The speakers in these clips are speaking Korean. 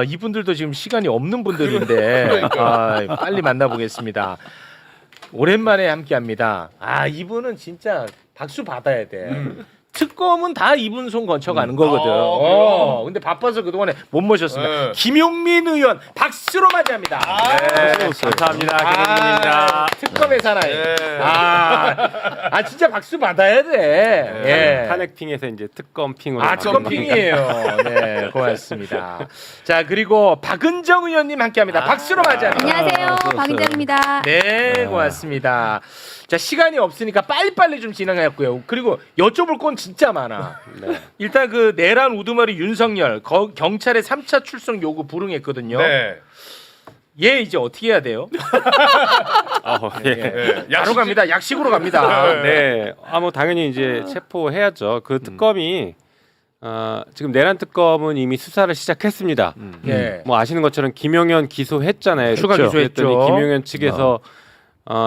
이분들도 지금 시간이 없는 분들인데 빨리 만나보겠습니다. 오랜만에 함께합니다. 이분은 진짜 박수 받아야 돼. 특검은 다 이분 손 거쳐가는 거거든. 근데 바빠서 그동안에 못 모셨습니다. 김용민 의원 박수로 맞이합니다. 감사합니다. 김용민입니다. 특검의 사나이. 진짜 박수 받아야 돼. 탄핵핑에서 이제 특검핑으로. 특검핑이에요. 네, 고맙습니다. 자, 그리고 박은정 의원님 함께합니다. 박수로 맞이합니다. 안녕하세요. 박은정입니다. 네, 고맙습니다. 자, 시간이 없으니까 빨리빨리 좀 진행했고요. 그리고 여쭤볼 건 진짜 많아. 일단 그 내란 우두머리 윤석열 경찰의 3차 출석 요구 불응했거든요. 얘 이제 어떻게 해야 돼요? 바로 갑니다. 약식으로 갑니다. 네. 뭐 당연히 이제 체포해야죠. 그 특검이 지금 내란 특검은 이미 수사를 시작했습니다. 네. 뭐 아시는 것처럼 김용현 기소했잖아요. 추가 그렇죠? 기소했죠. 그랬더니 김용현 측에서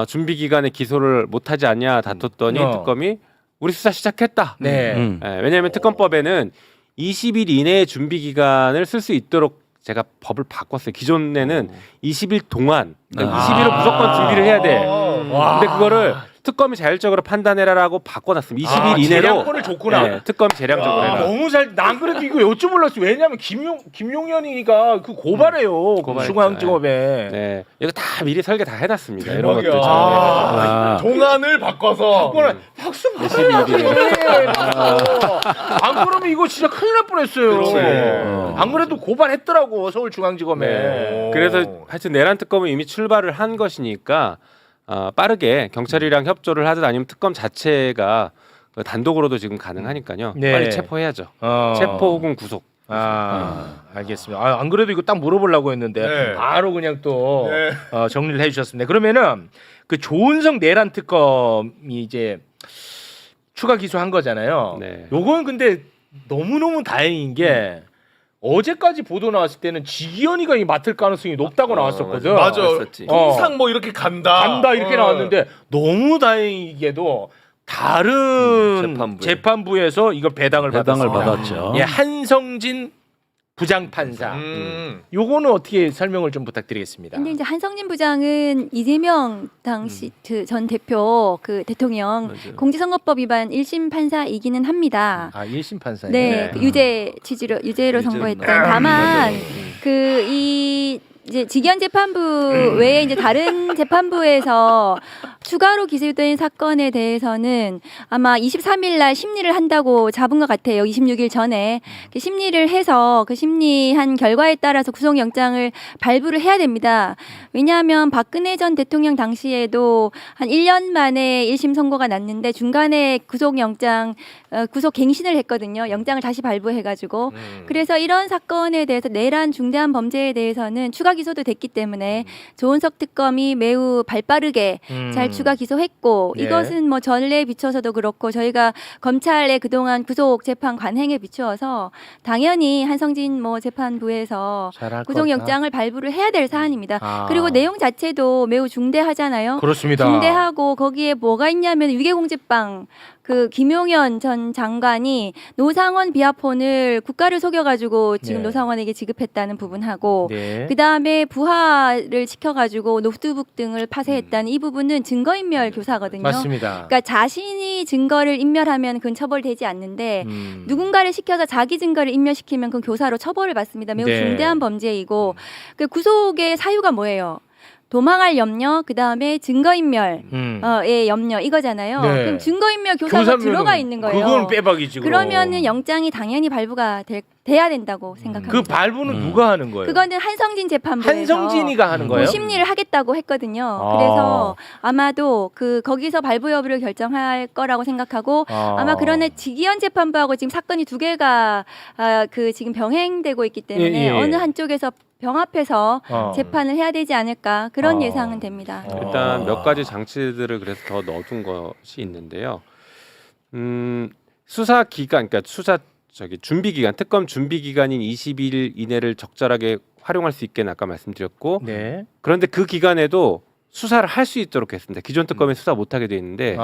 준비 기간에 기소를 못하지 않냐 다퉜더니 특검이 우리 수사 시작했다. 네. 왜냐하면 특검법에는 20일 이내에 준비 기간을 쓸 수 있도록 제가 법을 바꿨어요. 기존에는 20일 동안, 그러니까 20일은 무조건 준비를 해야 돼. 근데 그거를 특검이 자율적으로 판단해라라고 바꿔놨습니다. 20일 이내로. 재량권을 줬구나. 네, 특검이 재량적으로 해라. 너무 잘. 난 그래도 이거 여쭤보려고. 왜냐면 김용현이가 그 고발해요. 중앙지검에. 네, 이거 다 미리 설계 다 해놨습니다. 이런 것들. 동안을 바꿔서. 박수 받아야지. 안 그러면 이거 진짜 큰일 날 뻔했어요. 안 그래도 고발했더라고 서울중앙지검에. 네. 그래서 하여튼 내란 특검은 이미 출발을 한 것이니까 빠르게 경찰이랑 협조를 하든 아니면 특검 자체가 단독으로도 지금 가능하니까요. 네. 빨리 체포해야죠. 체포 혹은 구속. 알겠습니다. 안 그래도 이거 딱 물어보려고 했는데 바로 그냥 또 정리를 해주셨습니다. 그러면은 그 조은석 내란 특검이 이제 추가 기소한 거잖아요. 네. 요건 근데 너무너무 다행인 게 어제까지 보도 나왔을 때는 지기현이가 맡을 가능성이 높다고 나왔었거든. 맞아. 통상 뭐 이렇게 간다 이렇게 나왔는데 너무 다행이게도 다른 재판부에서 이걸 배당을 받았죠. 한성진 부장판사. 요거는 어떻게 설명을 좀 부탁드리겠습니다. 근데 이제 한성진 부장은 이재명 당시 전 대표 대통령 공직선거법 위반 1심 판사이기는 합니다. 1심 판사예요. 네, 그 유죄로 선고했던. 다만 이제 직위원 재판부 외에 이제 다른 재판부에서 추가로 기소된 사건에 대해서는 아마 23일 날 심리를 한다고 잡은 것 같아요. 26일 전에 심리를 해서 그 심리한 결과에 따라서 구속영장을 발부를 해야 됩니다. 왜냐하면 박근혜 전 대통령 당시에도 한 1년 만에 1심 선고가 났는데 중간에 구속 갱신을 했거든요. 영장을 다시 발부해가지고. 그래서 이런 사건에 대해서 내란 중대한 범죄에 대해서는 추가 기소도 됐기 때문에 조은석 특검이 매우 발빠르게 잘 추가 기소했고 이것은 뭐 전례에 비춰서도 그렇고 저희가 검찰의 그동안 구속 재판 관행에 비추어서 당연히 한성진 재판부에서 구속영장을 발부를 해야 될 사안입니다. 그리고 내용 자체도 매우 중대하잖아요. 그렇습니다. 중대하고 거기에 뭐가 있냐면 위계공직방 김용현 전 장관이 노상원 비하폰을 국가를 속여가지고 지금 노상원에게 지급했다는 부분하고 그 다음에 부하를 시켜가지고 노트북 등을 파쇄했다는 이 부분은 증거인멸 교사거든요. 맞습니다. 그러니까 자신이 증거를 인멸하면 그건 처벌되지 않는데 누군가를 시켜서 자기 증거를 인멸시키면 그건 교사로 처벌을 받습니다. 매우 중대한 범죄이고 그 구속의 사유가 뭐예요? 도망할 염려, 그 다음에 증거인멸의 염려 이거잖아요. 그럼 증거인멸 교사가 들어가 있는 거예요. 그건 빼박이지. 그러면은 영장이 당연히 발부가 돼야 된다고 생각합니다. 그 발부는 누가 하는 거예요? 그거는 한성진 재판부에서 한성진이가 하는 거예요? 심리를 하겠다고 했거든요. 그래서 아마도 거기서 발부 여부를 결정할 거라고 생각하고 아마 그러네 직위원 재판부하고 지금 사건이 두 개가 지금 병행되고 있기 때문에 어느 한쪽에서 병합해서 재판을 해야 되지 않을까 그런 예상은 됩니다. 일단 몇 가지 장치들을 그래서 더 넣어둔 것이 있는데요. 수사 기간, 그러니까 준비 기간, 특검 준비 기간인 20일 이내를 적절하게 활용할 수 있게 아까 말씀드렸고, 그런데 그 기간에도 수사를 할 수 있도록 했습니다. 기존 특검에 수사 못하게 돼 있는데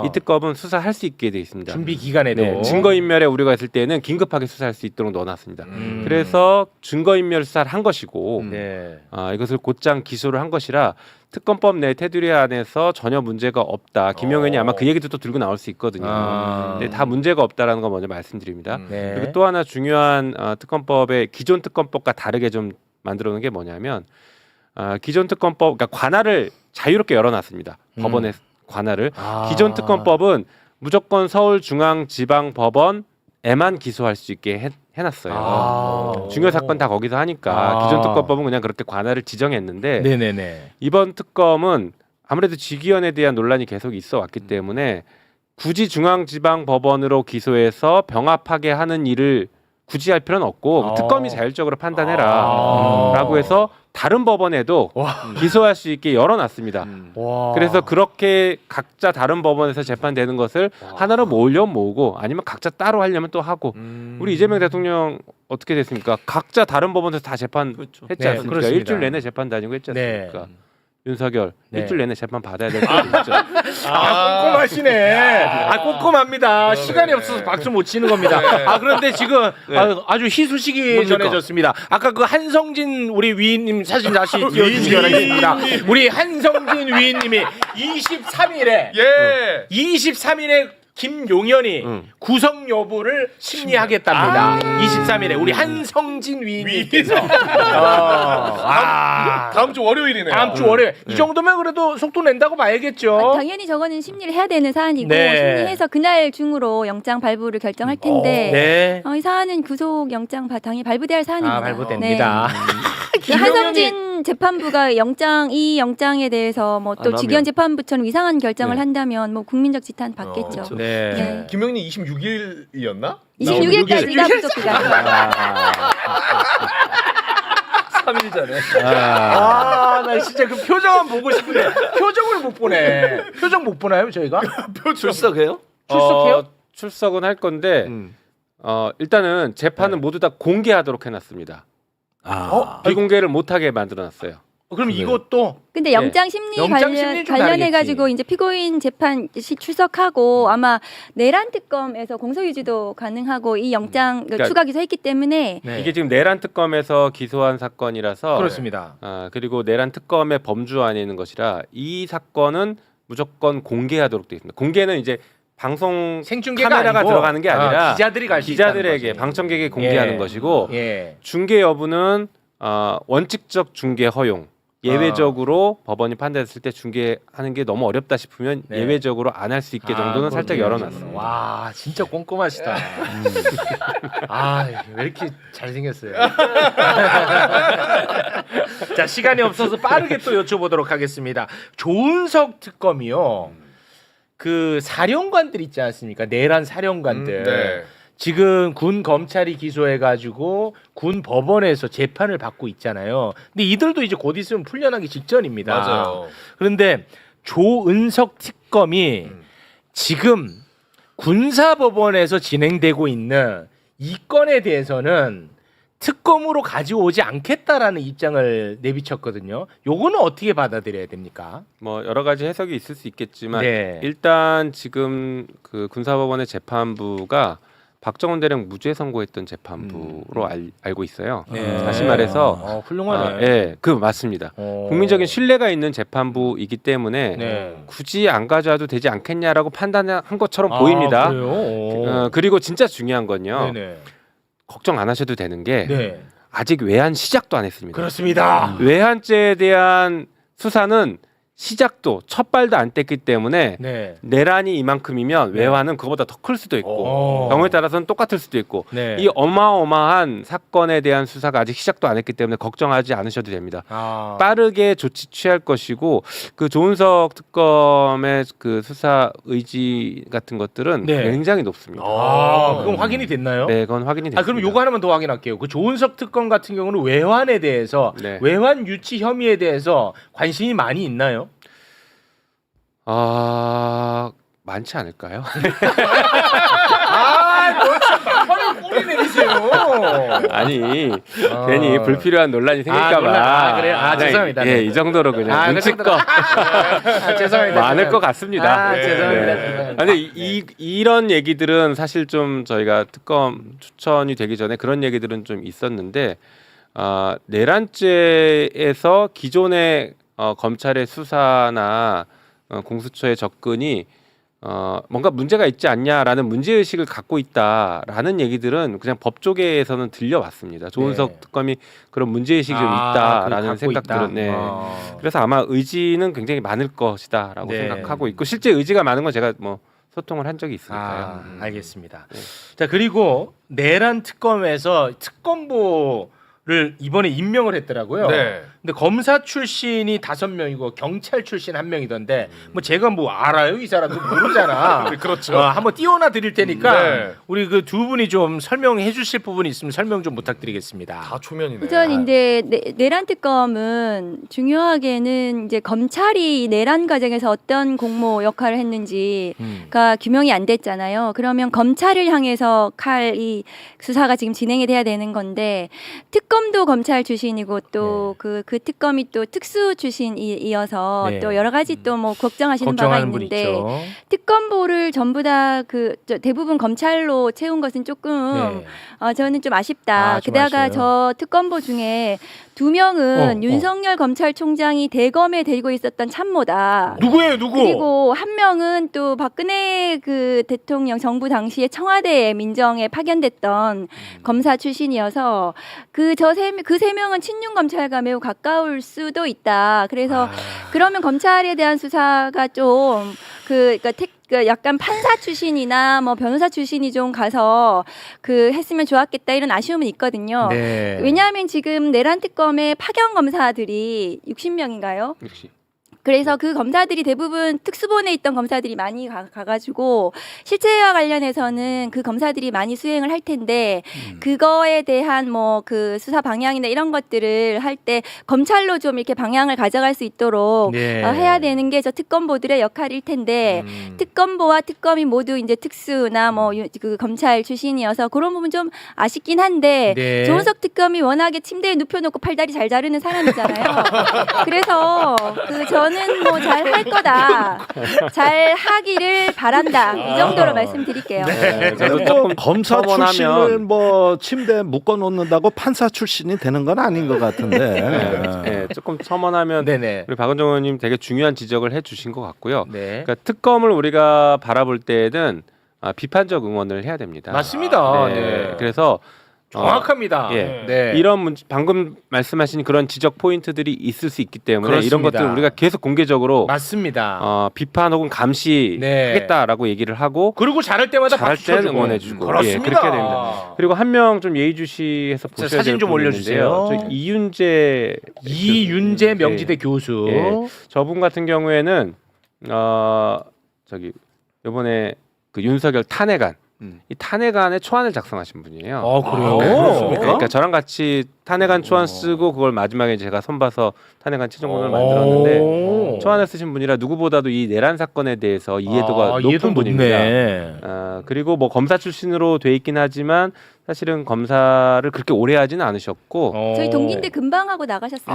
이 특검은 수사할 수 있게 돼 있습니다. 준비 기간에도 네, 증거인멸에 우려가 있을 때는 긴급하게 수사할 수 있도록 넣어놨습니다. 그래서 증거인멸 수사를 한 것이고 네. 이것을 곧장 기소를 한 것이라 특검법 내 테두리 안에서 전혀 문제가 없다. 김용현이 아마 그 얘기도 또 들고 나올 수 있거든요. 근데 다 문제가 없다라는 거 먼저 말씀드립니다. 네. 그리고 또 하나 중요한 특검법의 기존 특검법과 다르게 좀 만들어 놓은 게 뭐냐면 기존 특검법, 그러니까 관할을 자유롭게 열어놨습니다. 법원의 관할을. 기존 특검법은 무조건 서울중앙지방법원에만 기소할 수 있게 해놨어요. 중요 사건 다 거기서 하니까 기존 특검법은 그냥 그렇게 관할을 지정했는데 네네네. 이번 특검은 아무래도 직위원에 대한 논란이 계속 있어 왔기 때문에 굳이 중앙지방법원으로 기소해서 병합하게 하는 일을 굳이 할 필요는 없고 특검이 자율적으로 판단해라 라고 해서 다른 법원에도 기소할 수 있게 열어놨습니다. 그래서 그렇게 각자 다른 법원에서 재판되는 것을 하나로 모으려면 모으고 아니면 각자 따로 하려면 또 하고 우리 이재명 대통령 어떻게 됐습니까? 각자 다른 법원에서 다 재판했지 네, 않습니까? 그렇습니다. 일주일 내내 재판 다니고 했지 않습니까? 네. 윤석열 네. 일주일 내내 재판 받아야 될 때도 있죠. 꼼꼼하시네. 꼼꼼합니다. 시간이 없어서 박수 못 치는 겁니다. 그런데 지금 아주 희소식이 전해졌습니다. 아까 그 한성진 우리 위인님 사진 다시 띄워주시기 바라겠습니다. 우리 한성진 위인님이 23일에 김용현이 구성 여부를 심리하겠답니다. 23일에 우리 한성진 위인님께서 다음 주 월요일이네요. 다음 주 월요일 이 정도면 그래도 속도 낸다고 봐야겠죠. 당연히 저거는 심리를 해야 되는 사안이고 네. 심리해서 그날 중으로 영장 발부를 결정할 텐데 네. 이 사안은 구속 영장 당연히 발부돼야 할 사안입니다. 발부됩니다. 그 한성진 재판부가 이 영장에 대해서 뭐 또 직위원 재판부처럼 이상한 결정을 한다면 뭐 국민적 지탄 받겠죠. 네. 김용현이 26일이었나? 26일까지가 구속 기간. 3일 전에. 나 진짜 그 표정은 보고 싶은데 표정을 못 보네. 표정 못 보나요 저희가? 출석해요? 출석해요? 출석은 할 건데 일단은 재판은 모두 다 공개하도록 해놨습니다. 비공개를 못하게 만들어놨어요. 그럼 이것도 근데 영장 심리 영장 심리 좀 관련해 가지고 다르겠지. 이제 피고인 재판 출석하고 아마 내란 특검에서 공소유지도 가능하고 이 영장 그러니까 추가 기소했기 때문에 네. 이게 지금 내란 특검에서 기소한 사건이라서 그렇습니다. 그리고 내란 특검의 범주 안에 있는 것이라 이 사건은 무조건 공개하도록 되어 있습니다. 공개는 이제 방송 생중계가 카메라가 아니고, 들어가는 게 아니라 기자들이 갈 수 있다는 기자들에게 거지. 방청객에 공개하는 예. 것이고 예. 중계 여부는 원칙적 중계 허용. 예외적으로 법원이 판단했을 때 중계하는 게 너무 어렵다 싶으면 네. 예외적으로 안 할 수 있게 정도는 살짝 열어놨어요. 와 진짜 꼼꼼하시다. 왜 이렇게 잘생겼어요. 자 시간이 없어서 빠르게 또 여쭤보도록 하겠습니다. 조은석 특검이요. 그 사령관들 있지 않습니까? 내란 사령관들. 네. 지금 군 검찰이 기소해가지고 군 법원에서 재판을 받고 있잖아요. 근데 이들도 이제 곧 있으면 풀려나기 직전입니다. 맞아요. 그런데 조은석 특검이 지금 군사법원에서 진행되고 있는 이 건에 대해서는 특검으로 가져오지 않겠다라는 입장을 내비쳤거든요. 요거는 어떻게 받아들여야 됩니까? 뭐 여러 가지 해석이 있을 수 있겠지만 네. 일단 지금 그 군사법원의 재판부가 박정원 대령 무죄 선고했던 재판부로 알고 있어요. 네. 다시 말해서 훌륭하네. 그 맞습니다. 국민적인 신뢰가 있는 재판부이기 때문에 네. 굳이 안 가져와도 되지 않겠냐라고 판단한 것처럼 보입니다. 그래요? 그리고 진짜 중요한 건요. 네네. 걱정 안 하셔도 되는 게 네. 아직 외환 시작도 안 했습니다. 그렇습니다. 외환죄에 대한 수사는 시작도 첫 발도 안 뗐기 때문에 네. 내란이 이만큼이면 외환은 그거보다 더 클 수도 있고 경우에 따라서는 똑같을 수도 있고 네. 이 어마어마한 사건에 대한 수사가 아직 시작도 안 했기 때문에 걱정하지 않으셔도 됩니다. 빠르게 조치 취할 것이고 그 조은석 특검의 그 수사 의지 같은 것들은 네. 굉장히 높습니다. 그럼 확인이 됐나요? 네, 그건 확인이 됐습니다. 그럼 요거 하나만 더 확인할게요. 그 조은석 특검 같은 경우는 외환에 대해서 네. 외환 유치 혐의에 대해서 관심이 많이 있나요? 많지 않을까요? 너 참, 꼬리 내리세요. 아니 괜히 불필요한 논란이 생길까봐. 논란. 아, 그래요? 아, 그냥, 죄송합니다. 예, 이 정도로 그냥 눈치껏 죄송합니다. 많을 것 같습니다. 아, 죄송합니다. 네. 죄송합니다. 근데 이런 얘기들은 사실 좀 저희가 특검 추천이 되기 전에 그런 얘기들은 좀 있었는데 내란죄에서 기존의 검찰의 수사나 공수처의 접근이 뭔가 문제가 있지 않냐라는 문제의식을 갖고 있다라는 얘기들은 그냥 법조계에서는 들려왔습니다. 조은석 네. 특검이 그런 문제의식이 좀 그걸 있다라는 갖고 생각들은 있다. 네. 아. 그래서 아마 의지는 굉장히 많을 것이다라고 네. 생각하고 있고 실제 의지가 많은 건 제가 뭐 소통을 한 적이 있으니까요. 알겠습니다. 네. 자, 그리고 내란 특검에서 특검보를 이번에 임명을 했더라고요. 네. 근데 검사 출신이 5명이고 경찰 출신 1명이던데 뭐 제가 뭐 알아요? 이 사람도 모르잖아. 그렇죠. 한번 띄워놔 드릴 테니까 네. 우리 그 두 분이 좀 설명해 주실 부분이 있으면 설명 좀 부탁드리겠습니다. 다 초면이네. 우선 이제 내란 특검은 중요하게는 이제 검찰이 내란 과정에서 어떤 공모 역할을 했는지가 규명이 안 됐잖아요. 그러면 검찰을 향해서 이 수사가 지금 진행이 돼야 되는 건데 특검도 검찰 출신이고 또 그 특검이 또 특수 출신이어서 네. 또 여러 가지 또 뭐 걱정하시는 바가 걱정하는 분 있는데 있죠. 특검보를 전부 다 대부분 검찰로 채운 것은 조금 네. 저는 좀 아쉽다. 아, 좀 게다가 아쉬워요. 저 특검보 중에 2명은 윤석열 검찰총장이 대검에 데리고 있었던 참모다. 누구예요, 누구? 그리고 한 명은 또 박근혜 그 대통령 정부 당시에 청와대 민정에 파견됐던 검사 출신이어서 그 세 명은 친윤 검찰과 매우 가까울 수도 있다. 그래서 그러면 검찰에 대한 수사가 좀 그러니까 약간 판사 출신이나 뭐 변호사 출신이 좀 가서 했으면 좋았겠다 이런 아쉬움은 있거든요. 네. 왜냐하면 지금 내란 특검의 파견 검사들이 60명인가요? 역시. 그래서 그 검사들이 대부분 특수본에 있던 검사들이 많이 가가지고 실체와 관련해서는 그 검사들이 많이 수행을 할 텐데 그거에 대한 뭐 그 수사 방향이나 이런 것들을 할 때 검찰로 좀 이렇게 방향을 가져갈 수 있도록 네. 해야 되는 게 저 특검보들의 역할일 텐데 특검보와 특검이 모두 이제 특수나 뭐 그 검찰 출신이어서 그런 부분 좀 아쉽긴 한데 네. 조은석 특검이 워낙에 침대에 눕혀놓고 팔다리 잘 자르는 사람이잖아요. 그래서 저는 뭐 잘 할 거다. 잘 하기를 바란다. 이 정도로 말씀드릴게요. 네, 저도 뭐 조금 검사 첨언하면- 출신을 뭐 침대에 묶어 놓는다고 판사 출신이 되는 건 아닌 것 같은데. 네, 조금 첨언하면 네네. 우리 박은정 의원님 되게 중요한 지적을 해주신 것 같고요. 네. 그러니까 특검을 우리가 바라볼 때는 비판적 응원을 해야 됩니다. 맞습니다. 네. 네. 그래서 정확합니다. 예. 네. 이런 방금 말씀하신 그런 지적 포인트들이 있을 수 있기 때문에 그렇습니다. 이런 것들을 우리가 계속 공개적으로 맞습니다. 비판 혹은 감시하겠다라고 얘기를 하고 그리고 잘할 때마다 잘할 박수 때는 쳐주고. 응원해주고 그렇습니다. 예, 그렇게 됩니다. 그리고 한 명 좀 예의주시해서 보셔야 될 사진 좀 분이 올려주세요. 있는데요. 저 이윤재 이윤재 명지대 교수. 예. 저분 같은 경우에는 이번에 그 윤석열 탄핵안 이 탄핵안에 초안을 작성하신 분이에요. 그래요? 네, 그러니까 저랑 같이 탄핵안 초안 쓰고 그걸 마지막에 제가 손봐서 탄핵안 최종본을 만들었는데 초안을 쓰신 분이라 누구보다도 이 내란 사건에 대해서 이해도가 높은 분입니다. 높네. 그리고 뭐 검사 출신으로 돼 있긴 하지만 사실은 검사를 그렇게 오래 하지는 않으셨고 저희 동기인데 금방 하고 나가셨습니다.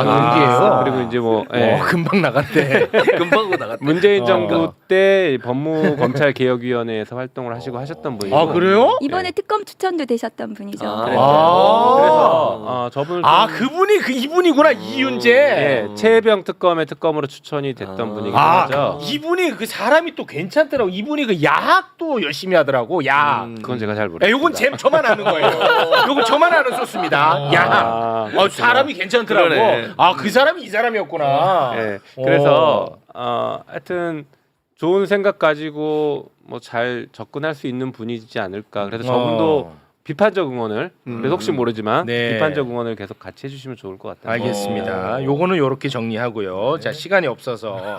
동기예요. 그리고 이제 뭐 예. 금방 나갔대. 금방 오고 나갔다. 문재인 정부 때 법무검찰개혁위원회에서 활동을 하시고 하셨던 분이고. 아, 그래요? 이번에 특검 추천도 되셨던 분이죠. 그래서 저분을 그분이 이분이구나. 이윤재. 예, 최혜병 특검으로 추천이 됐던 분이긴 하죠. 이분이 그 사람이 또 괜찮더라고. 이분이 그 야학도 열심히 하더라고. 야학. 그건 제가 잘 야, 모르겠습니다. 요건 저만 아는 거예요. 요건 저만 아는 소스입니다. 야학. 사람이 괜찮더라고. 그러네. 그 사람이 이 사람이었구나. 예, 그래서 하여튼 좋은 생각 가지고 뭐 잘 접근할 수 있는 분이지 않을까. 그래서 저분도 비판적 응원을 그래서 혹시 모르지만 네. 비판적 응원을 계속 같이 해주시면 좋을 것 같아요. 알겠습니다. 요거는 요렇게 정리하고요. 자, 시간이 없어서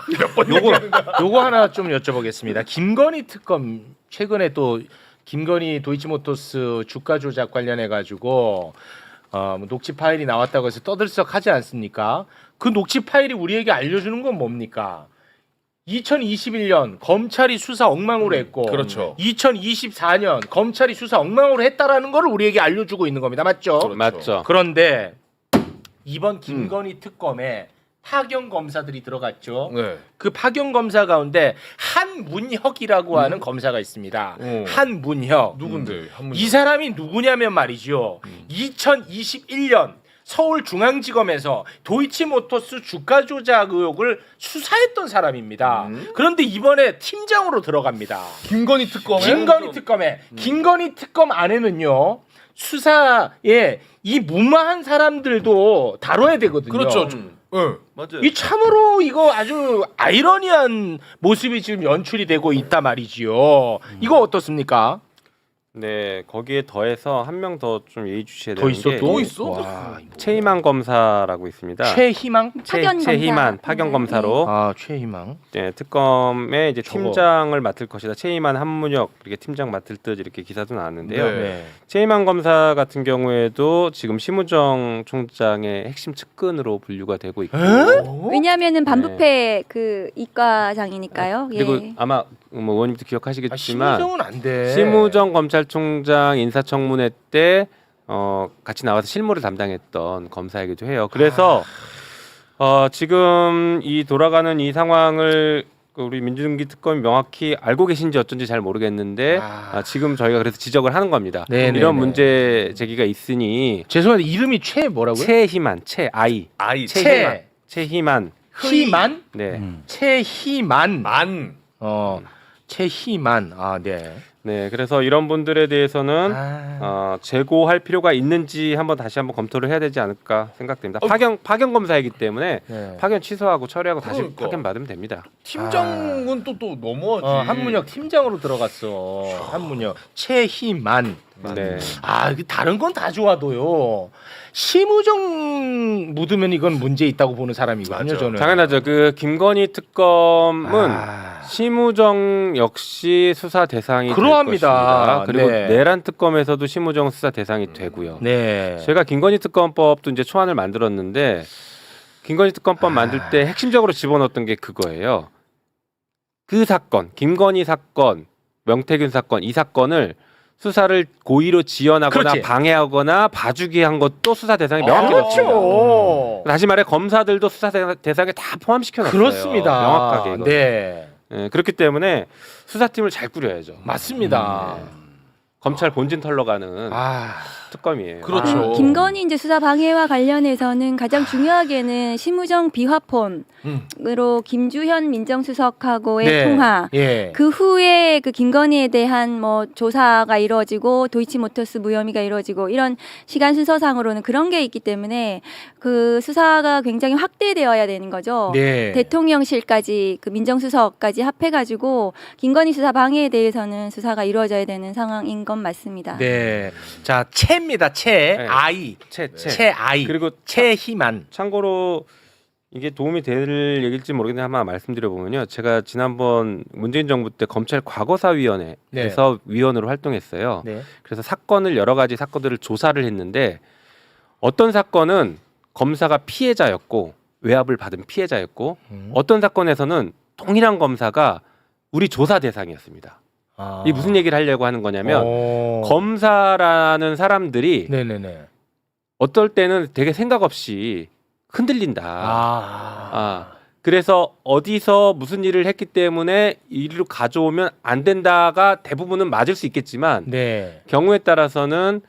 요거 하나 좀 여쭤보겠습니다. 김건희 특검 최근에 또 김건희 도이치모터스 주가 조작 관련해 가지고 녹취 파일이 나왔다고 해서 떠들썩하지 않습니까? 그 녹취 파일이 우리에게 알려주는 건 뭡니까? 2021년 검찰이 수사 엉망으로 했고 그렇죠. 2024년 검찰이 수사 엉망으로 했다라는 걸 우리에게 알려주고 있는 겁니다. 맞죠? 그렇죠. 맞죠. 그런데 이번 김건희 특검에 파견 검사들이 들어갔죠. 네. 그 파견 검사 가운데 한문혁이라고 하는 검사가 있습니다. 한문혁. 누군데? 한문. 이 사람이 누구냐면 말이죠. 2021년 서울중앙지검에서 도이치모터스 주가 조작 의혹을 수사했던 사람입니다. 그런데 이번에 팀장으로 들어갑니다. 김건희 특검에. 김건희 특검에 김건희 특검 안에는요 수사에 이 무마한 사람들도 다뤄야 되거든요. 그렇죠. 네. 맞아요. 이 참으로 이거 아주 아이러니한 모습이 지금 연출이 되고 있단 말이지요. 이거 어떻습니까? 네, 거기에 더해서 한 명 더 좀 예의주시해야 더 되는 있어 게 또? 또 있어? 와, 최희만 검사라고 있습니다. 최희망? 파견 검사. 최희만 파견 검사로 아 최희망. 네, 특검의 이제 저거. 팀장을 맡을 것이다. 최희만 한문혁 이렇게 팀장 맡을 듯 이렇게 기사도 나왔는데요. 네. 네. 최희만 검사 같은 경우에도 지금 심우정 총장의 핵심 측근으로 분류가 되고 있고 왜냐하면은 반부패 그 이과장이니까요. 그리고 예. 아마 뭐 의원님도 아, 기억하시겠지만 심우정은 안 돼. 심우정 검찰총장 인사청문회 때 같이 나와서 실무를 담당했던 검사이기도 해요. 그래서 지금 이 돌아가는 이 상황을 우리 민주당기 특검이 명확히 알고 계신지 어쩐지 잘 모르겠는데 지금 저희가 그래서 지적을 하는 겁니다. 네네네. 이런 문제 제기가 있으니 죄송한데 이름이 최 뭐라고요? 최희만, 최아이, 아이. 최희만, 희만? 네, 최희만. 만. 최희만. 아, 네. 네. 그래서 이런 분들에 대해서는 재고할 필요가 있는지 다시 한번 검토를 해야 되지 않을까 생각됩니다. 파견 검사이기 때문에 네. 파견 취소하고 처리하고 다시 그러니까. 파견 받으면 됩니다. 팀장은 또 너무하지. 한문혁 팀장으로 들어갔어. 한문혁. 최희만. 네. 이게 다른 건 다 좋아도요. 심우정 묻으면 이건 문제 있다고 보는 사람이거든요. 맞아. 저는. 당연하죠. 그 김건희 특검은 심우정 역시 수사 대상이 될 그러합니다. 것입니다. 그리고 네. 내란 특검에서도 심우정 수사 대상이 되고요. 네. 제가 김건희 특검법도 이제 초안을 만들었는데 김건희 특검법 만들 때 핵심적으로 집어넣었던 게 그거예요. 그 사건, 김건희 사건, 명태균 사건 이 사건을 수사를 고의로 지연하거나 그렇지. 방해하거나 봐주기 한 것도 수사 대상이 명확히 그렇죠. 넣습니다. 다시 말해 검사들도 수사 대상에 다 포함시켜놨어요. 그렇습니다. 명확하게 이거. 네. 네, 그렇기 때문에 수사팀을 잘 꾸려야죠. 맞습니다. 검찰 본진 털러 가는 특검이에요. 그렇죠. 김건희 이제 수사 방해와 관련해서는 가장 중요하게는 심우정 비화폰으로 김주현 민정수석하고의 네. 통화. 예. 그 후에 그 김건희에 대한 뭐 조사가 이루어지고 도이치모터스 무혐의가 이루어지고 이런 시간 순서상으로는 그런 게 있기 때문에 그 수사가 굉장히 확대되어야 되는 거죠. 네. 대통령실까지 그 민정수석까지 합해가지고 김건희 수사 방해에 대해서는 수사가 이루어져야 되는 상황인 건 맞습니다. 네. 자, 채입니다. 채. 네. 아이. 채아이. 그리고 채희만. 참고로 이게 도움이 될 얘기일지 모르겠는데 한번 말씀드려 보면요. 제가 지난번 문재인 정부 때 검찰 과거사위원회에서 위원으로 활동했어요. 네. 그래서 여러 가지 사건들을 조사를 했는데 어떤 사건은 검사가 피해자였고 외압을 받은 피해자였고 어떤 사건에서는 동일한 검사가 우리 조사 대상이었습니다. 이 무슨 얘기를 하려고 하는 거냐면 검사라는 사람들이 네네네. 어떨 때는 되게 생각 없이 흔들린다. 그래서 어디서 무슨 일을 했기 때문에 이리로 가져오면 안 된다가 대부분은 맞을 수 있겠지만 네. 경우에 따라서는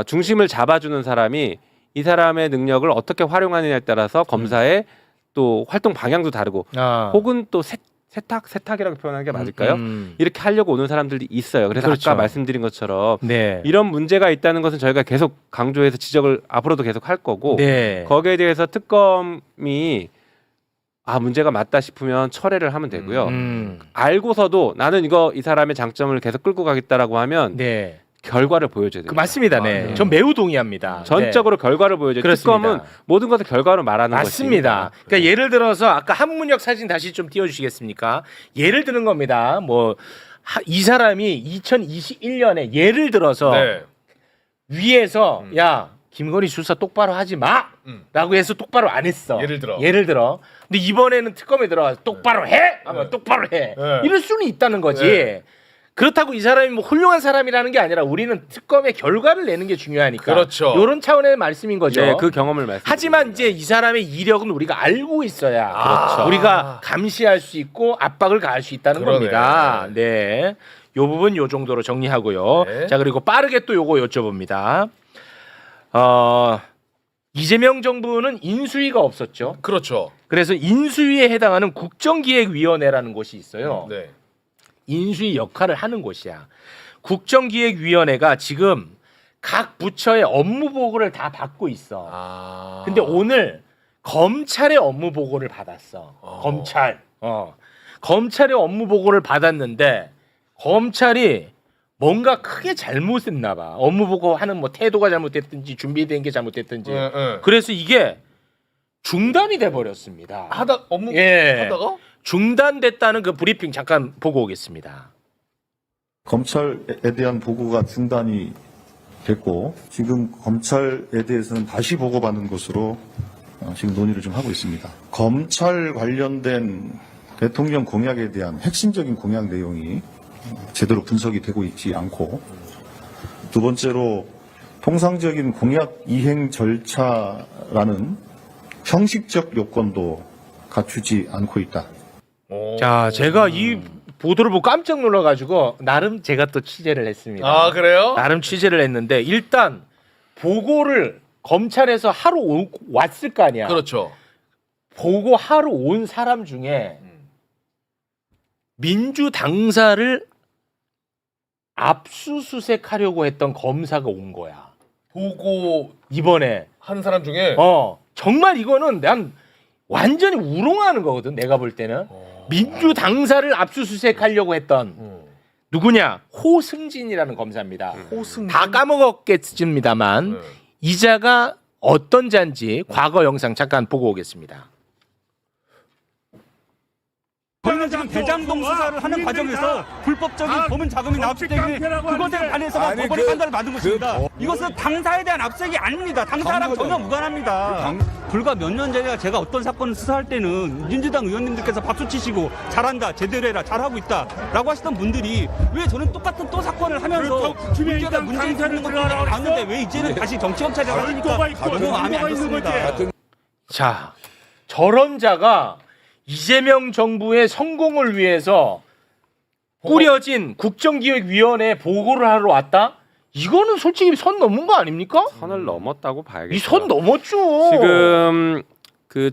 중심을 잡아주는 사람이 이 사람의 능력을 어떻게 활용하느냐에 따라서 검사의 또 활동 방향도 다르고 혹은 또 세탁이라고 표현하는 게 맞을까요? 이렇게 하려고 오는 사람들이 있어요. 그래서 그렇죠. 아까 말씀드린 것처럼 네. 이런 문제가 있다는 것은 저희가 계속 강조해서 지적을 앞으로도 계속 할 거고 네. 거기에 대해서 특검이 문제가 맞다 싶으면 철회를 하면 되고요. 알고서도 나는 이 사람의 장점을 계속 끌고 가겠다라고 하면 네. 결과를 보여줘야 돼요. 맞습니다. 네. 전 매우 동의합니다. 전적으로 결과를 보여줘야 돼요. 그렇습니다. 특검은 모든 것을 결과로 말하는 맞습니다. 것입니다. 그러니까 예를 들어서 아까 한문혁 사진 다시 좀 띄워주시겠습니까? 예를 드는 겁니다. 이 사람이 2021년에 예를 들어서 위에서 야 김건희 수사 똑바로 하지 마. 라고 해서 똑바로 안 했어. 예를 들어. 근데 이번에는 특검에 들어가서 똑바로 해! 하면 똑바로 해. 네. 이럴 수는 있다는 거지. 네. 그렇다고 이 사람이 뭐 훌륭한 사람이라는 게 아니라 우리는 특검의 결과를 내는 게 중요하니까. 그렇죠. 이런 차원의 말씀인 거죠. 네, 그 경험을 말씀. 하지만 이제 이 사람의 이력은 우리가 알고 있어야 그렇죠. 우리가 감시할 수 있고 압박을 가할 수 있다는 그러네. 겁니다. 네. 요 부분 요 정도로 정리하고요. 네. 자, 그리고 빠르게 또 요거 여쭤봅니다. 이재명 정부는 인수위가 없었죠. 그렇죠. 그래서 인수위에 해당하는 국정기획위원회라는 곳이 있어요. 네. 인수위 역할을 하는 곳이야. 국정기획위원회가 지금 각 부처의 업무 보고를 다 받고 있어. 근데 오늘 검찰의 업무 보고를 받았어. 검찰. 검찰의 업무 보고를 받았는데 검찰이 뭔가 크게 잘못했나 봐. 업무 보고 하는 뭐 태도가 잘못됐든지 준비된 게 잘못됐든지. 그래서 이게 중단이 돼 버렸습니다. 업무 예. 하다가 중단됐다는 그 브리핑 잠깐 보고 오겠습니다. 검찰에 대한 보고가 중단이 됐고 지금 검찰에 대해서는 다시 보고받는 것으로 지금 논의를 좀 하고 있습니다. 검찰 관련된 대통령 공약에 대한 핵심적인 공약 내용이 제대로 분석이 되고 있지 않고 두 번째로 통상적인 공약 이행 절차라는 형식적 요건도 갖추지 않고 있다. 자, 제가 이 보도를 보고 깜짝 놀라가지고 나름 제가 또 취재를 했습니다. 아, 그래요? 나름 취재를 했는데 일단 보고를 검찰에서 하러 왔을 거 아니야. 그렇죠. 보고하러 온 사람 중에 민주 당사를 압수수색하려고 했던 검사가 온 거야. 보고 이번에 한 사람 중에 정말 이거는 난 완전히 우롱하는 거거든. 내가 볼 때는 민주 당사를 압수수색하려고 했던 누구냐? 호승진이라는 검사입니다. 호승 다 까먹었겠습니다만 이자가 어떤 자인지 과거 영상 잠깐 보고 오겠습니다. 저희는 지금 대장동 수사를 하는 과정에서 불법적인 범은 자금이 나왔기 때문에 그것에 관해서만 법원의 판단을 받은 것입니다. 이것은 당사에 대한 압색이 아닙니다. 당사랑 전혀 무관합니다. 불과 몇 년 전에 제가 어떤 사건을 수사할 때는 민주당 의원님들께서 박수 치시고 잘한다, 제대로 해라, 잘하고 있다 라고 하시던 분들이 왜 저는 똑같은 또 사건을 하면서 문제가 문제 있는 것들이 나왔는데 왜 이제는 다시 정치검찰이라고 하시니까 너무 마음이 안 좋습니다. 자, 저런 자가 이재명 정부의 성공을 위해서 꾸려진 국정기획위원회 보고를 하러 왔다? 이거는 솔직히 선 넘은 거 아닙니까? 선을 넘었다고 봐야겠죠. 이 선 넘었죠.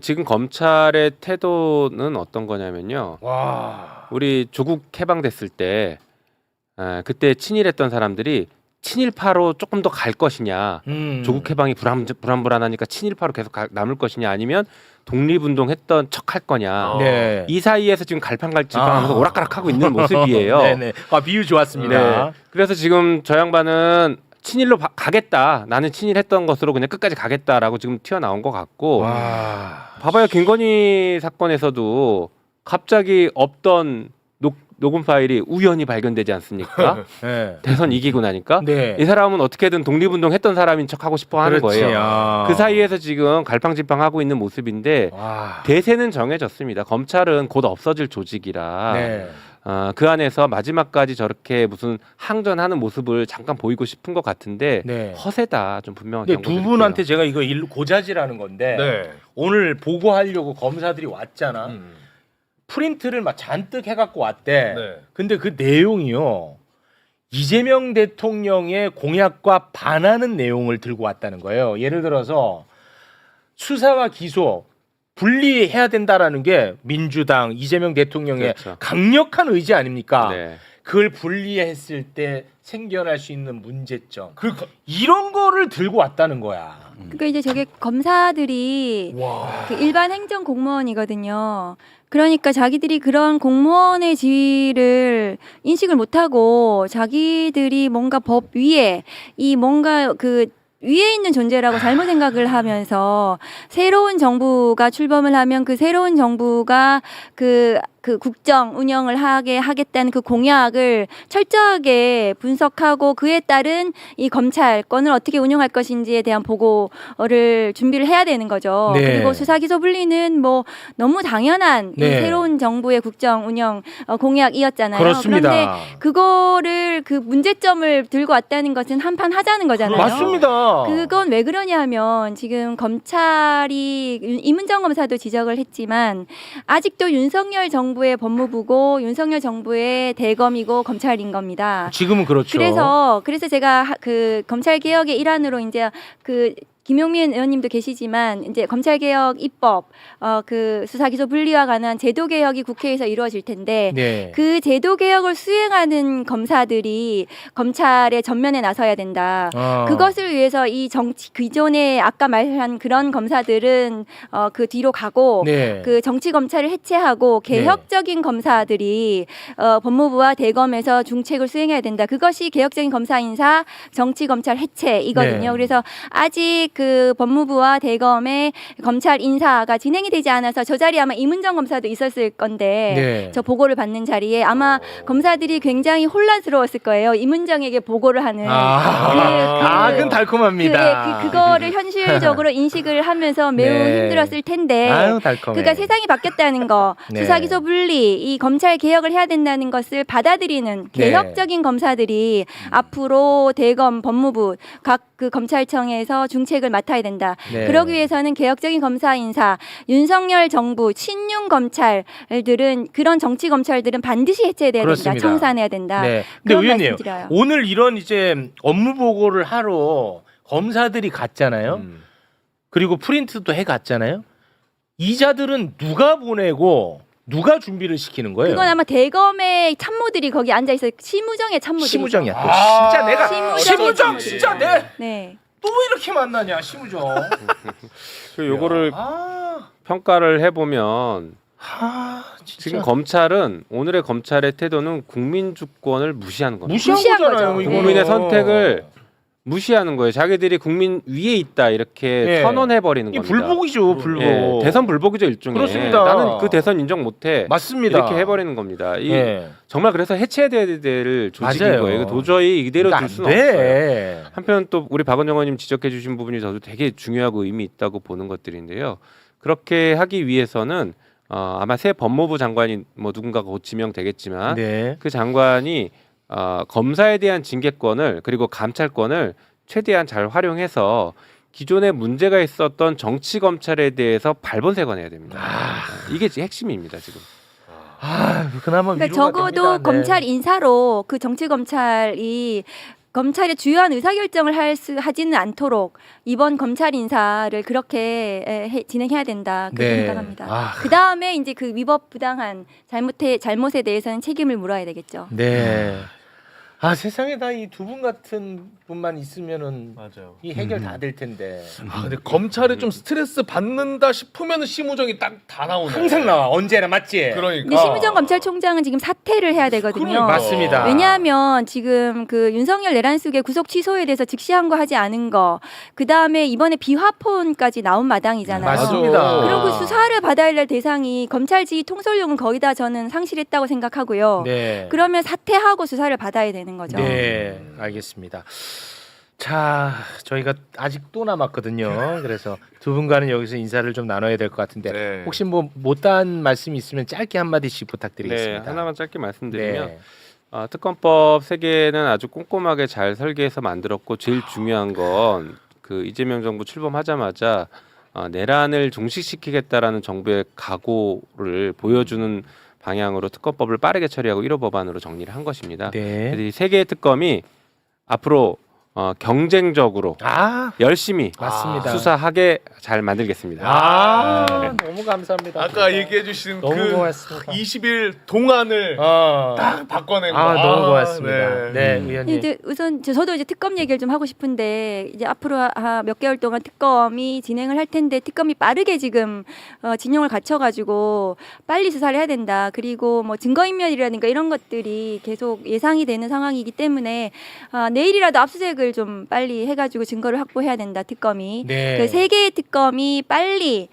지금 검찰의 태도는 어떤 거냐면요. 와. 우리 조국 해방됐을 때 그때 친일했던 사람들이 친일파로 조금 더 갈 것이냐, 조국 해방이 불안불안하니까 친일파로 계속 남을 것이냐, 아니면 독립운동했던 척할 거냐. 네. 이 사이에서 지금 갈팡질팡하면서 오락가락하고 있는 모습이에요. 네네. 비유 좋았습니다. 네. 그래서 지금 저 양반은 친일로 가겠다. 나는 친일했던 것으로 그냥 끝까지 가겠다라고 지금 튀어나온 것 같고. 와. 봐봐요. 김건희 사건에서도 갑자기 없던 녹음 파일이 우연히 발견되지 않습니까? 네. 대선 이기고 나니까 네. 이 사람은 어떻게든 독립운동 했던 사람인 척하고 싶어 하는 그렇지. 거예요. 아. 그 사이에서 지금 갈팡질팡하고 있는 모습인데 와. 대세는 정해졌습니다. 검찰은 곧 없어질 조직이라 네. 그 안에서 마지막까지 저렇게 무슨 항전하는 모습을 잠깐 보이고 싶은 것 같은데 네. 허세다. 좀 분명한 근데 두 경고드릴게요. 분한테 제가 이거 고자질하는 건데 네. 오늘 보고하려고 검사들이 왔잖아. 프린트를 막 잔뜩 해갖고 왔대. 네. 근데 그 내용이요. 이재명 대통령의 공약과 반하는 내용을 들고 왔다는 거예요. 예를 들어서 수사와 기소 분리해야 된다라는 게 민주당 이재명 대통령의 그렇죠. 강력한 의지 아닙니까? 네. 그걸 분리했을 때 생겨날 수 있는 문제점. 이런 거를 들고 왔다는 거야. 그러니까 이제 저게 검사들이 그 일반 행정 공무원이거든요. 그러니까 자기들이 그런 공무원의 지위를 인식을 못하고 자기들이 뭔가 법 위에 이 뭔가 그 위에 있는 존재라고 잘못 생각을 하면서 새로운 정부가 출범을 하면 그 새로운 정부가 그 그 국정 운영을 하겠다는 그 공약을 철저하게 분석하고 그에 따른 이 검찰권을 어떻게 운영할 것인지에 대한 보고를 준비를 해야 되는 거죠. 네. 그리고 수사기소 분리는 뭐 너무 당연한 네. 이 새로운 정부의 국정 운영 공약이었잖아요. 그렇습니다. 그런데 그거를 그 문제점을 들고 왔다는 것은 한판 하자는 거잖아요. 맞습니다. 그건 왜 그러냐 하면 지금 검찰이 이문정 검사도 지적을 했지만 아직도 윤석열 정부의 법무부고 윤석열 정부의 대검이고 검찰인 겁니다. 지금은 그렇죠. 그래서 제가 그 검찰 개혁의 일환으로 이제 그 김용민 의원님도 계시지만 이제 검찰개혁 입법 그 수사기소 분리와 관한 제도 개혁이 국회에서 이루어질 텐데 네. 그 제도 개혁을 수행하는 검사들이 검찰의 전면에 나서야 된다. 그것을 위해서 이 정치 기존에 아까 말한 그런 검사들은 그 뒤로 가고 네. 그 정치 검찰을 해체하고 개혁적인 검사들이 법무부와 대검에서 중책을 수행해야 된다. 그것이 개혁적인 검사 인사, 정치 검찰 해체이거든요. 네. 그래서 아직 그 법무부와 대검의 검찰 인사가 진행이 되지 않아서 저 자리에 아마 이문정 검사도 있었을 건데 네. 저 보고를 받는 자리에 아마 검사들이 굉장히 혼란스러웠을 거예요. 이문정에게 보고를 하는 그건 달콤합니다. 그거를 현실적으로 인식을 하면서 매우 네. 힘들었을 텐데 아유, 달콤해. 그러니까 세상이 바뀌었다는 거 네. 수사기소 분리 이 검찰 개혁을 해야 된다는 것을 받아들이는 네. 개혁적인 검사들이 앞으로 대검 법무부 각 그 검찰청에서 중책을 맡아야 된다. 네. 그러기 위해서는 개혁적인 검사 인사 윤석열 정부 친윤 검찰들은 그런 정치 검찰들은 반드시 해체돼야 그렇습니다. 된다. 청산해야 된다. 네. 근데 그런 의원님 말씀드려요. 오늘 이런 이제 업무 보고를 하러 검사들이 갔잖아요. 그리고 프린트도 해 갔잖아요. 이자들은 누가 보내고 누가 준비를 시키는 거예요? 그건 아마 대검의 참모들이 거기 앉아 있어요. 시무정의 참모들. 시무정이야. 또 진짜 내가 시무정 시무정 진짜 내 네. 또 이렇게 만나냐 시무정. 요거를 아, 평가를 해보면 진짜 지금 검찰은 오늘의 검찰의 태도는 국민 주권을 무시하는 겁니다. 무시한 거잖아요. 거죠. 이거는. 국민의 선택을 무시하는 거예요. 자기들이 국민 위에 있다 이렇게 예. 선언해 버리는 이 겁니다. 불복이죠, 불복. 예, 대선 불복이죠 일종의. 그렇습니다. 나는 그 대선 인정 못해. 맞습니다. 이렇게 해버리는 겁니다. 예. 정말 그래서 해체해야 될 조직인 맞아요. 거예요. 이거 도저히 이대로 그러니까 둘 안 수는 없어요. 돼. 한편 또 우리 박은정 의원님 지적해주신 부분이 저도 되게 중요하고 의미 있다고 보는 것들인데요. 그렇게 하기 위해서는 아마 새 법무부 장관이 뭐 누군가가 곧 지명되겠지만 네. 그 장관이 검사에 대한 징계권을 그리고 감찰권을 최대한 잘 활용해서 기존에 문제가 있었던 정치 검찰에 대해서 발본색원해야 됩니다. 이게 핵심입니다 지금. 그나마 그러니까 위로가 적어도 됩니다. 네. 검찰 인사로 그 정치 검찰이 검찰의 주요한 의사결정을 하지는 않도록 이번 검찰 인사를 그렇게 진행해야 된다 그렇게 네. 생각합니다. 그 다음에 이제 그 위법 부당한 잘못에 대해서는 책임을 물어야 되겠죠. 네. 세상에 다 이 두 분 같은 분만 있으면은 맞아요. 이 해결 다 될 텐데. 근데 검찰이 좀 스트레스 받는다 싶으면 시무정이 딱 다 나오네. 항상 나와. 언제나 맞지? 그러니까. 근데 심우정 검찰총장은 지금 사퇴를 해야 되거든요. 그러니까. 맞습니다. 왜냐하면 지금 그 윤석열 내란숙의 구속 취소에 대해서 즉시 항고하지 않은 거, 그 다음에 이번에 비화폰까지 나온 마당이잖아요. 맞습니다. 그리고 수사를 받아야 할 대상이 검찰 지휘 통솔용은 거의 다 저는 상실했다고 생각하고요. 네. 그러면 사퇴하고 수사를 받아야 되는 거죠. 네, 알겠습니다. 자, 저희가 아직 또 남았거든요. 그래서 두 분과는 여기서 인사를 좀 나눠야 될 것 같은데 네. 혹시 뭐 못다한 말씀이 있으면 짧게 한 마디씩 부탁드리겠습니다. 네, 하나만 짧게 말씀드리면 네. 특검법 세 개는 아주 꼼꼼하게 잘 설계해서 만들었고 제일 중요한 건 그 이재명 정부 출범하자마자 내란을 종식시키겠다라는 정부의 각오를 보여주는 방향으로 특검법을 빠르게 처리하고 1호 법안으로 정리를 한 것입니다. 네. 그래서 이 세 개의 특검이 앞으로 경쟁적으로 열심히 맞습니다. 수사하게 잘 만들겠습니다. 너무 감사합니다. 아까 얘기해 주신 너무 그 고맙습니다. 20일 동안을 딱 바꿔낸 거. 너무 고맙습니다. 네, 의원님. 이제 우선 저도 이제 특검 얘기를 좀 하고 싶은데 이제 앞으로 몇 개월 동안 특검이 진행을 할 텐데 특검이 빠르게 지금 진영을 갖춰가지고 빨리 수사를 해야 된다. 그리고 뭐 증거인멸이라든가 이런 것들이 계속 예상이 되는 상황이기 때문에 내일이라도 압수수색을 좀 빨리 해가지고 증거를 확보해야 된다. 특검이 네. 그 세 개의 특검이 빨리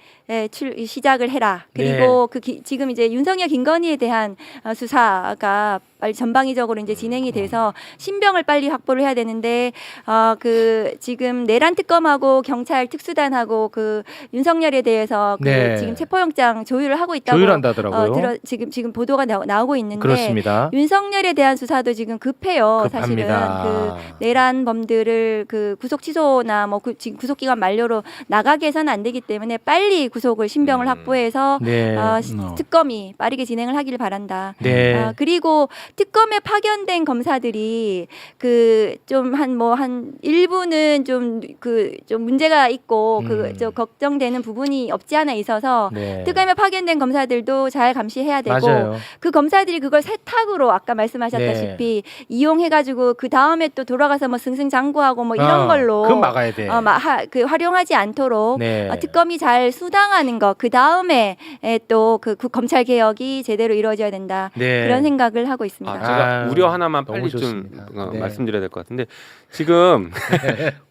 시작을 해라. 그리고 지금 이제 윤석열 김건희에 대한 수사가 빨리 전방위적으로 이제 진행이 돼서 신병을 빨리 확보를 해야 되는데 그 지금 내란 특검하고 경찰 특수단하고 그 윤석열에 대해서 네. 지금 체포영장 조율을 하고 있다고 조율한다더라고요. 지금 보도가 나오고 있는데 그렇습니다. 윤석열에 대한 수사도 지금 급해요. 급합니다. 사실은 그 내란범들을 그 구속 취소나 뭐 지금 구속 기간 만료로 나가게 해서는 안 되기 때문에 빨리 구속을 신병을 확보해서 네. 특검이 빠르게 진행을 하기를 바란다. 네. 그리고 특검에 파견된 검사들이 그 좀 한 일부는 좀 문제가 있고 좀 걱정되는 부분이 없지 않아 있어서 네. 특검에 파견된 검사들도 잘 감시해야 되고 맞아요. 그 검사들이 그걸 세탁으로 아까 말씀하셨다시피 이용해가지고 그 다음에 또 돌아가서 뭐 승승장구하고 뭐 이런 걸로 그건 막아야 돼. 그 활용하지 않도록 네. 특검이 잘 수당하는 것 그 다음에 또 그 검찰 개혁이 제대로 이루어져야 된다 네. 그런 생각을 하고 있습니다. 제가 우려 하나만 너무 빨리 좋습니다. 좀 네. 말씀드려야 될 것 같은데 지금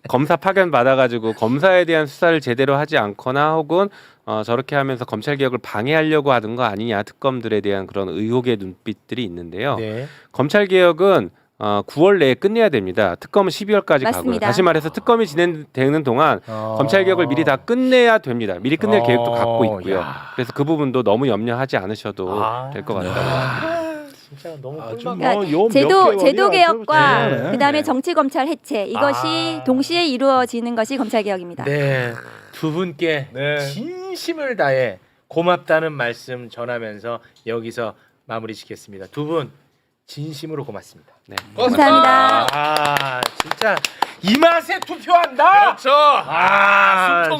검사 파견 받아가지고 검사에 대한 수사를 제대로 하지 않거나 혹은 저렇게 하면서 검찰 개혁을 방해하려고 하는 거 아니냐 특검들에 대한 그런 의혹의 눈빛들이 있는데요. 네. 검찰 개혁은 9월 내에 끝내야 됩니다. 특검은 12월까지 가고요. 맞습니다. 다시 말해서 특검이 진행되는 동안 검찰 개혁을 미리 다 끝내야 됩니다. 미리 끝낼 계획도 갖고 있고요. 야. 그래서 그 부분도 너무 염려하지 않으셔도 될 것 같다. 진짜 너무 좀 꿀밤. 뭐 요 몇 제도 개월이야. 개혁과 네. 그다음에 정치 검찰 해체 이것이 동시에 이루어지는 것이 검찰 개혁입니다. 네. 두 분께 네. 진심을 다해 고맙다는 말씀 전하면서 여기서 마무리 짓겠습니다. 두 분 진심으로 고맙습니다. 네. 감사합니다. 아, 진짜 이 맛에 투표한다. 그렇죠. 아, 숨통